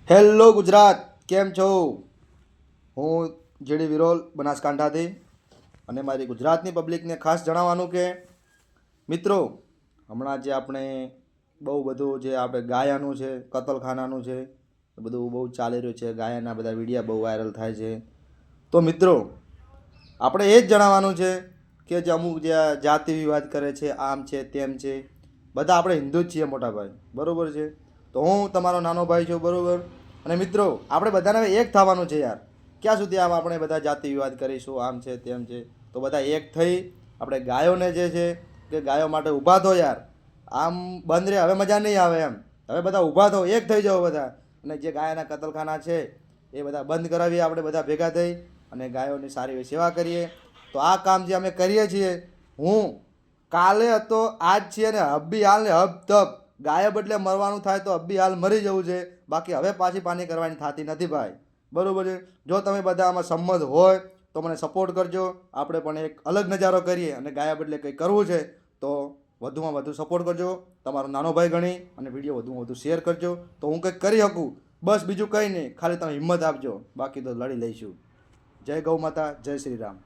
Hello Gujarat, કેમ છો? હું જેડી વિરોલ બનાસકાંઠાથી અને મારી ગુજરાતની પબ્લિકને ખાસ જણાવવાનું કે મિત્રો, હમણાં જે આપણે બહુ બધું જે આપણે ગાયાનું છે, કતલખાનાનું છે, બધું બહુ ચાલી રહ્યું છે. ગાયાના બધા વિડીયા બહુ વાયરલ થાય છે. તો મિત્રો, આપણે એ જ જણાવવાનું છે કે જે અમુક જે જાતિ વિવાદ કરે છે, આમ છે તેમ છે, બધા આપણે હિન્દુ જ છીએ મોટા ભાઈ, બરાબર છે. તો હું તમારો નાનો ભાઈ છું, બરાબર. અને મિત્રો, આપણે બધાને એક થવાનું છે યાર. ક્યાં સુધી આમ આપણે બધા જાતિ વિવાદ કરીશું, આમ છે તેમ છે? તો બધા એક થઈ આપણે ગાયોને જે છે કે ગાયો માટે ઊભા થો યાર. આમ બંધ રહે હવે મજા નહીં આવે એમ. હવે બધા ઊભા થો, એક થઈ જાઓ બધા. અને જે ગાયના કતલખાના છે એ બધા બંધ કરાવીએ આપણે બધા ભેગા થઈ અને ગાયોની સારી એવી સેવા કરીએ. તો આ કામ જે અમે કરીએ છીએ, હું કાલે હતો, આજ છીએ ને હબ્બી હાલ ને હબ તબ. ગાય બદલે મરવાનું થાય તો હબ્બી હાલ મરી જવું છે. બાકી હવે પાછી પાની કરવાની થતી નથી ભાઈ, બરાબર છે. જો તમે બધા આમાં સંમત હોય તો મને સપોર્ટ કરજો. આપણે પણ એક અલગ નજારો કરીએ અને ગાયા બદલે કંઈ કરવું છે તો વધુમાં વધુ સપોર્ટ કરજો. તમારો નાનો ભાઈ ગણી અને વિડીયો વધુમાં વધુ શેર કરજો તો હું કંઈક કરી શકું. બસ બીજું કંઈ નહીં, ખાલી તમે હિંમત આપજો, બાકી તો લડી લઈશું. જય ગૌ માતા, જય શ્રી રામ.